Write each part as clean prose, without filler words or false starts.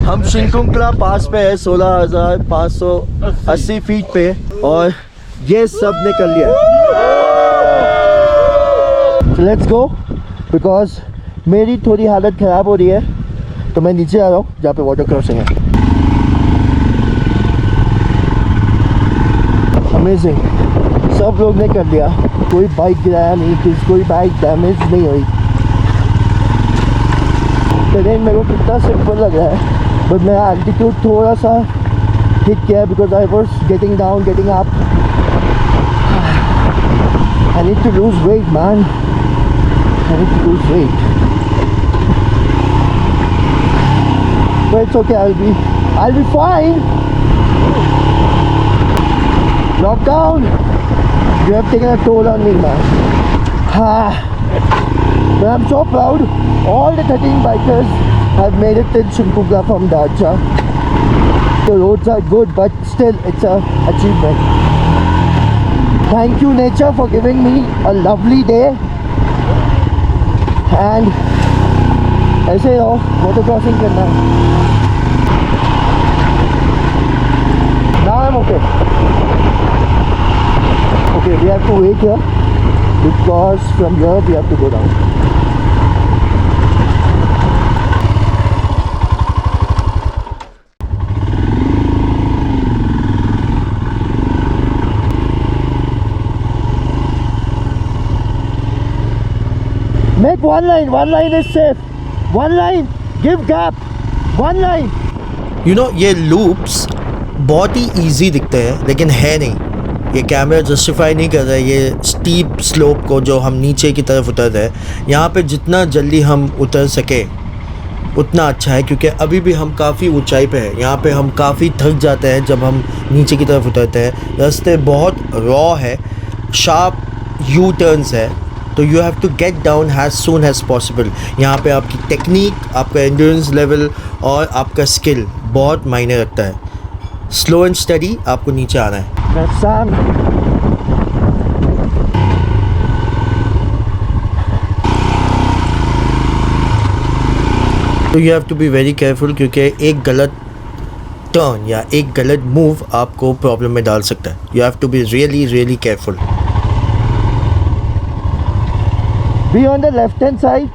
हम शिंकुंगला पास पे है 16,580 फीट पे और ये सब ने कर लिया। So let's go because मेरी थोड़ी हालत ख़राब हो रही है तो मैं नीचे आ रहा हूँ जहाँ पे वाटर क्रॉसिंग है। अमेजिंग, सब लोग ने कर लिया, कोई बाइक गिराया नहीं, कोई बाइक डैमेज नहीं हुई। ट्रेन मेरे को कितना सिंपल लग रहा है बट मेरा एल्टीट्यूड थोड़ा सा हिट किया है because I was getting down getting up. I need to lose weight man, I need to lose weight but it's okay, I'll be fine. Lockdown, you have taken a toll on me, man. But I'm so proud. All the 13 bikers have made it till Shinkugla from Darcha. The roads are good, but still, it's an achievement. Thank you, nature, for giving me a lovely day. And ऐसे ही water crossing करना है. Now I'm okay. Okay, we have to wait here because from here we have to go down. Make one line is safe. One line, give gap. One line. You know, ये loops बहुत ही easy दिखते हैं लेकिन है नहीं। ये camera justify नहीं कर रहा है ये स्टीप स्लोप को जो हम नीचे की तरफ उतर रहे हैं। यहाँ पे जितना जल्दी हम उतर सके उतना अच्छा है क्योंकि अभी भी हम काफ़ी ऊंचाई पे हैं। यहाँ पे हम काफ़ी थक जाते हैं जब हम नीचे की तरफ उतरते हैं। रास्ते बहुत रॉ है, शार्प यू टर्न्स है, तो you have to get down as soon as possible. यहाँ पे आपकी टेक्निक, आपका एंड्योरेंस लेवल और आपका स्किल बहुत मायने रखता है। स्लो एंड स्टडी आपको नीचे आना है। तो you have to be very careful क्योंकि एक गलत टर्न या एक गलत मूव आपको प्रॉब्लम में डाल सकता है। You have to be really really careful. Be on the left hand side.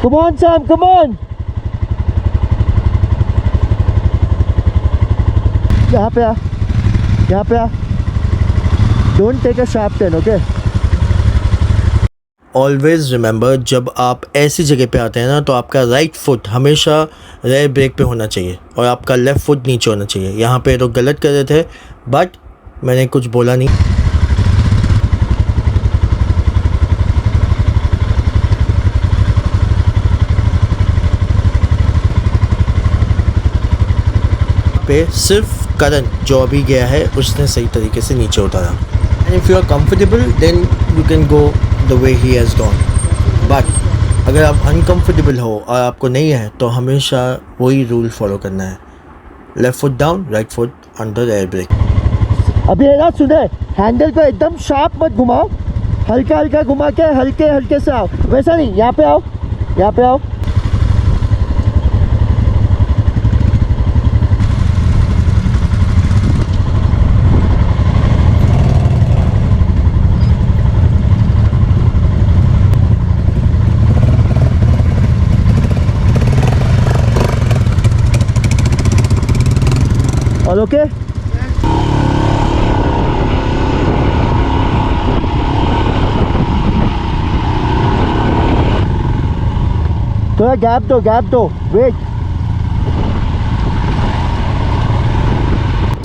Come on Sam, come on. यहाँ पे आ, यहाँ पे आ. Don't take a sharp turn, okay? Always remember जब आप ऐसी जगह पे आते हैं ना तो आपका राइट फुट हमेशा रेयर ब्रेक पे होना चाहिए और आपका लेफ़्ट फुट नीचे होना चाहिए। यहाँ पे तो गलत कर रहे थे बट मैंने कुछ बोला नहीं। पे सिर्फ करण जो अभी गया है उसने सही तरीके से नीचे उतारा। And if you are comfortable then you can go the way he has gone. But अगर आप अनकंफर्टेबल हो और आपको नहीं है तो हमेशा वही रूल फॉलो करना है। Left foot down, right foot under air brake. अभी है ना, सुने, हैंडल को एकदम शार्प मत घुमाओ, हल्का हल्का घुमा के हल्के हल्के से आओ। वैसा नहीं, यहाँ पे आओ, यहाँ पे आओ। All okay? थोड़ा गैप दो, वेट।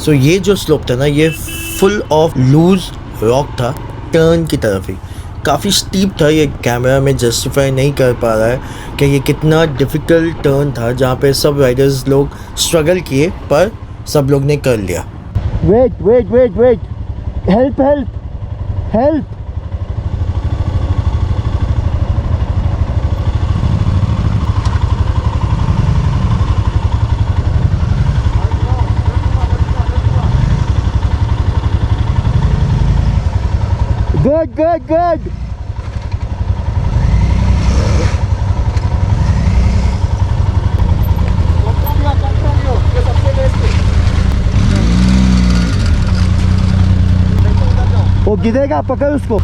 सो ये जो स्लोप था ना ये फुल ऑफ लूज रॉक था, टर्न की तरफ ही काफ़ी स्टीप था। ये कैमरा में जस्टिफाई नहीं कर पा रहा है कि ये कितना डिफ़िकल्ट टर्न था जहाँ पे सब राइडर्स लोग स्ट्रगल किए पर सब लोग ने कर लिया। Wait, help. Good, good, good. वो गिरेगा, पकड़ उसको।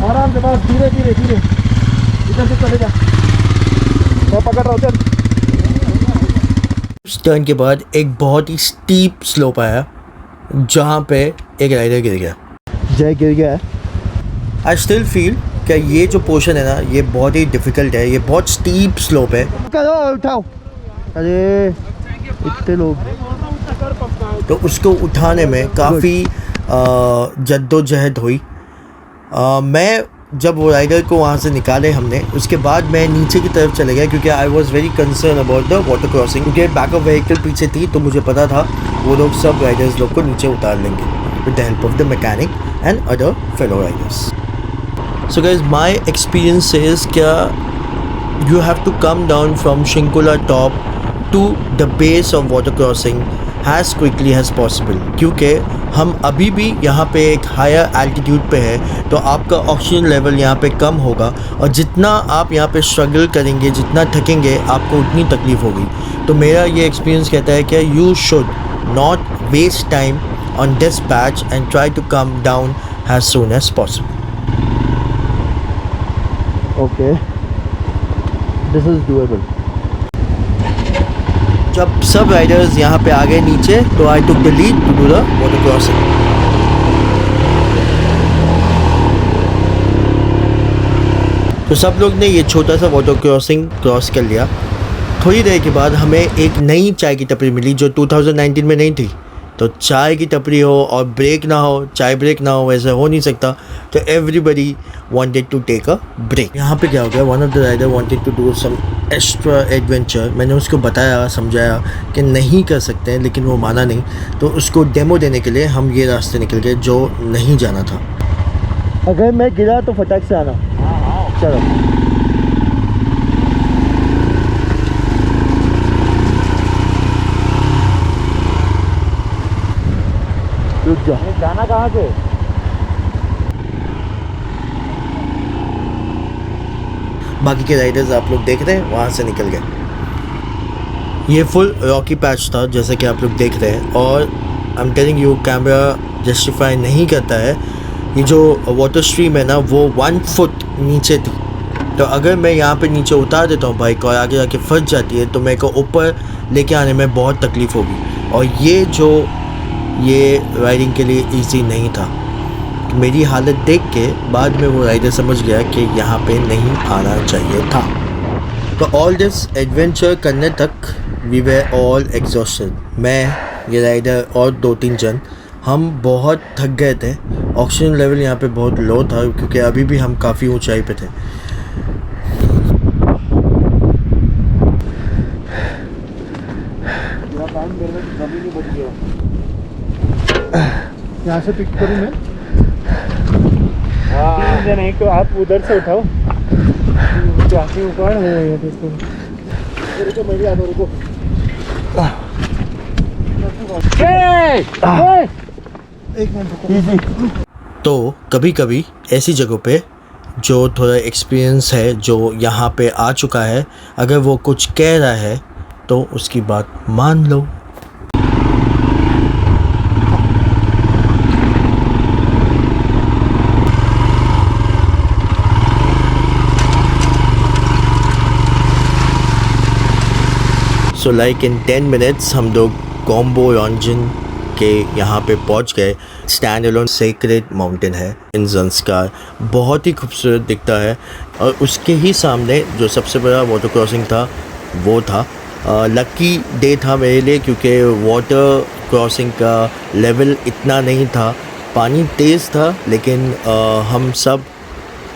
आराम से बस धीरे धीरे धीरे इधर से चले जा। मैं पकड़ रहा हूँ, चल। उस टर्न के बाद एक बहुत ही स्टीप स्लोप आया जहाँ पे एक राइडर गिर गया। जय गिर गया है। आई स्टिल फील कि ये जो पोर्शन है ना, ये बहुत ही डिफ़िकल्ट है, ये बहुत स्टीप स्लोप है। करो, उठाओ। अरे इतने लोग। तो उसको उठाने में काफ़ी जद्दोजहद हुई। मैं जब वो राइडर को वहाँ से निकाले हमने, उसके बाद मैं नीचे की तरफ चले गया क्योंकि I was very concern about the water crossing, क्योंकि बैक ऑफ व्हीकल पीछे थी तो मुझे पता था वो लोग सब राइडर्स लोग को नीचे उतार लेंगे with the help of the mechanic and other fellow Riders. So guys, my experience is क्या you have to come down from Shinkula top to the base of water crossing as quickly as possible, क्योंकि हम अभी भी यहाँ पे एक higher altitude पे है, तो आपका ऑक्सीजन लेवल यहाँ पे कम होगा और जितना आप यहाँ पे स्ट्रगल करेंगे, जितना थकेंगे, आपको उतनी तकलीफ़ होगी। तो मेरा ये एक्सपीरियंस कहता है कि you should not waste time on this patch and try to come down as soon as possible. Okay, this is doable. जब सब राइडर्स यहाँ पे आ गए नीचे, तो I took the lead to do the water crossing. तो सब लोग ने ये छोटा सा वाटर क्रॉसिंग क्रॉस कर लिया। थोड़ी देर के बाद हमें एक नई चाय की टपरी मिली जो 2019 में नहीं थी। तो चाय की टपरी हो और ब्रेक ना हो, चाय ब्रेक ना हो, वैसे हो नहीं सकता। तो everybody wanted to take a break. यहाँ पे क्या हो गया, one of the rider wanted to do some extra adventure. मैंने उसको बताया, समझाया कि नहीं कर सकते हैं, लेकिन वो माना नहीं। तो उसको डेमो देने के लिए हम ये रास्ते निकल गए जो नहीं जाना था। अगर मैं गिरा तो फटाक से आना। चलो। रुक जा। जाना कहाँ से? बाकी के राइडर्स आप लोग देख रहे हैं वहाँ से निकल गए। ये फुल रॉकी पैच था जैसे कि आप लोग देख रहे हैं, और I am telling you, camera justify नहीं करता है। ये जो वाटर स्ट्रीम है ना, वो 1 फुट नीचे थी। तो अगर मैं यहाँ पे नीचे उतार देता हूँ बाइक और आगे जाके फंस जाती है, तो मेरे को ऊपर लेके आने में बहुत तकलीफ़ होगी। और ये राइडिंग के लिए इजी नहीं था। मेरी हालत देख के बाद में वो राइडर समझ गया कि यहाँ पे नहीं आना चाहिए था। तो ऑल दिस एडवेंचर करने तक वी वर ऑल एग्जॉस्टेड। मैं, ये राइडर और 2-3 जन, हम बहुत थक गए थे। ऑक्सीजन लेवल यहाँ पे बहुत लो था क्योंकि अभी भी हम काफ़ी ऊंचाई पे थे। यहाँ से पिक करूँ मैं? हाँ, नहीं तो आप उधर से उठाओ। जाके ऊपर रुको, मेरी याद रुको। एक मिनट। तो कभी कभी ऐसी जगहों पे जो थोड़ा एक्सपीरियंस है, जो यहाँ पे आ चुका है, अगर वो कुछ कह रहा है तो उसकी बात मान लो। सो लाइक इन 10 मिनट्स हम लोग कॉम्बो रॉन्जन के यहाँ पे पहुँच गए। स्टैंड अलोन सेक्रेड माउंटेन है इन ज़ंस्कार, बहुत ही खूबसूरत दिखता है। और उसके ही सामने जो सबसे बड़ा वाटर क्रॉसिंग था वो था। लकी डे था मेरे लिए क्योंकि वाटर क्रॉसिंग का लेवल इतना नहीं था, पानी तेज़ था, लेकिन हम सब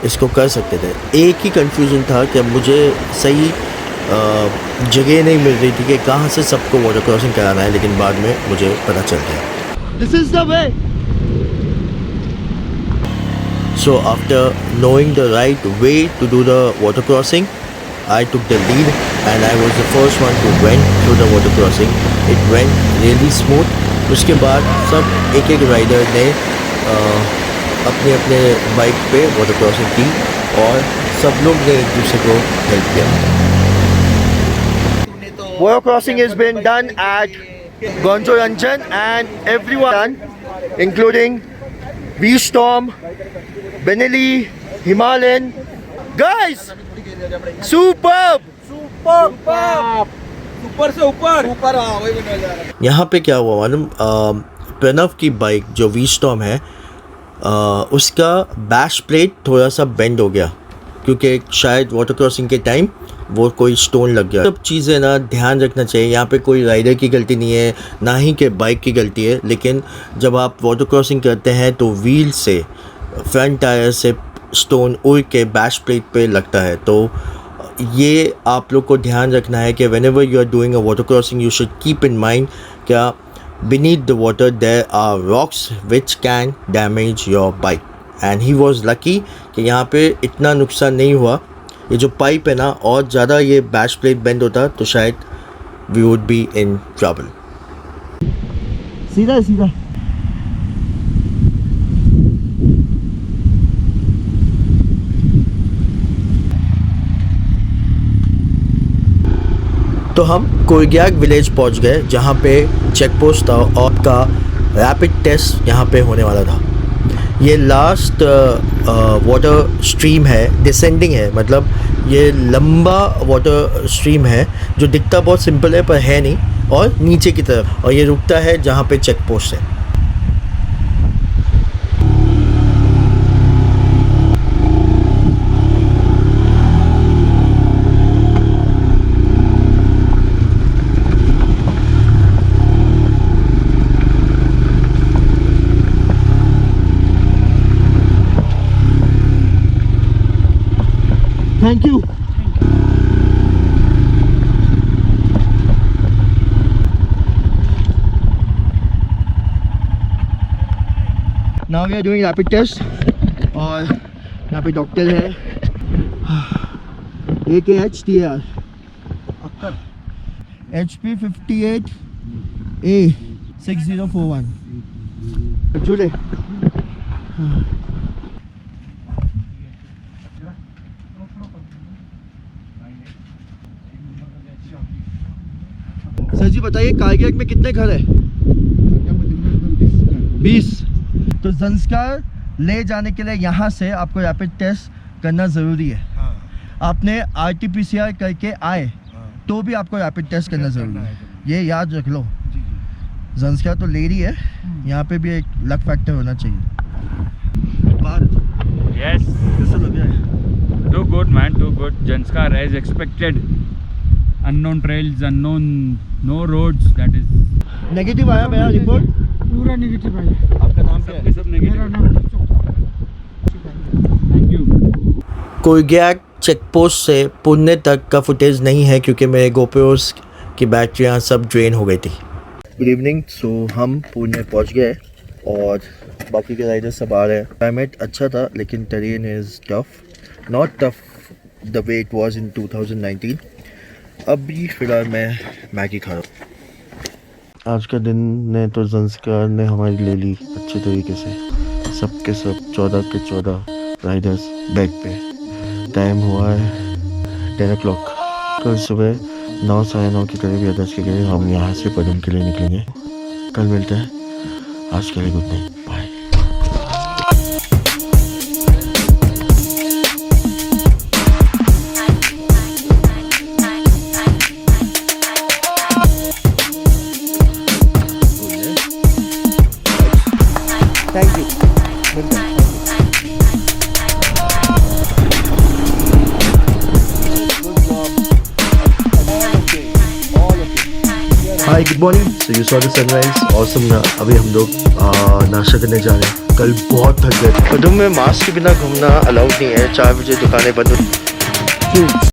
इसको कर सकते थे। एक ही कन्फ्यूज़न था कि मुझे सही जगह नहीं मिल रही थी कि कहाँ से सबको वाटर क्रॉसिंग कराना है, लेकिन बाद में मुझे पता चल गया। This is the way. So after knowing the right way to do the water crossing, I took the lead and I was the first one who went through the water crossing. It went really smooth. उसके बाद सब एक एक rider ने अपने अपने bike पे water crossing की और सब लोग ने एक दूसरे को हेल्प किया. Water crossing has been done at Gonjo Ranjan and everyone including V-Storm, Benelli, Himalayan. Guys, superb! ऊपर से ऊपर हाँ वही बनने जा रहा है. यहाँ पे क्या हुआ मालूम, प्रणव की बाइक जो V-Storm है उसका बैश प्लेट थोड़ा सा बेंड हो गया क्योंकि शायद वाटर क्रॉसिंग के टाइम वो कोई स्टोन लग गया. सब चीज़ें ना ध्यान रखना चाहिए. यहाँ पे कोई राइडर की गलती नहीं है, ना ही कि बाइक की गलती है. लेकिन जब आप वाटर क्रॉसिंग करते हैं तो व्हील से, फ्रंट टायर से स्टोन उड़ के बैश प्लेट पे लगता है. तो ये आप लोग को ध्यान रखना है कि whenever you are doing a water crossing you should keep in mind क्या beneath the water there are rocks which can damage your bike. And he was lucky कि यहाँ पे इतना नुकसान नहीं हुआ. ये जो पाइप है ना, और ज़्यादा ये बैश प्लेट बेंड होता तो शायद we would be in trouble. सीधा सीधा. तो हम कोरग्याग विलेज पहुंच गए जहां पे चेक पोस्ट था और का रैपिड टेस्ट यहां पे होने वाला था. ये लास्ट वाटर स्ट्रीम है, डिसेंडिंग है, मतलब ये लंबा वाटर स्ट्रीम है जो दिखता बहुत सिंपल है पर है नहीं, और नीचे की तरफ, और ये रुकता है जहाँ पे चेक पोस्ट है. Thank you. Now we are doing rapid test और यहाँ पे डॉक्टर है. AKHTR HP 58A 6041 जुड़े. सर जी बताइए कारगिल में कितने घर है? 20. तो ज़ंस्कार ले जाने के लिए यहाँ से आपको रैपिड टेस्ट करना ज़रूरी है. आपने RT-PCR करके आए तो भी आपको रैपिड टेस्ट करना ज़रूरी है. ये याद रख लो. ज़ंस्कार तो ले रही है, यहाँ पे भी एक लक फैक्टर होना चाहिए. Yes. कैसा लग रहा है? Too good man, too good. Janskar as expected. Unknown trails, unknown, no roads. That is. Negative आया मेरा रिपोर्ट. पूरा नेगेटिव है. आपका नाम क्या है? सब मेरा negative. नाम Thank you. कोरग्याग चेक पोस्ट से पुणे तक का फुटेज नहीं है क्योंकि मेरे गोप्रोस की बैटरियाँ सब ड्रेन हो गई थी. Good evening. सो हम पुणे पहुंच गए और बाकी के राइडर्स सब आ रहे हैं. क्लाइमेट अच्छा था लेकिन terrain is tough, not tough the way it was in 2019. अभी फ़िलहाल मैं मैगी खा रहा हूँ. आज का दिन ने तो ज़ंस्कार ने हमारी ले ली अच्छे तरीके से. सब के सब 14 के 14 राइडर्स बैक पे. टाइम हुआ है 10 o'clock. कल सुबह 9 साढ़े 9 के करीब या 10 के करीब हम यहाँ से पदम के लिए निकलेंगे. कल मिलते हैं. आज के लिए good night. Bye. Thank you. Hi good morning. So you saw the sunrise. Awesome ना. अभी हम लोग नाश्ता करने जा रहे हैं. कल बहुत थक गए. पदम में मास्क के बिना घूमना अलाउड नहीं है. 4 बजे दुकानें बंद होती.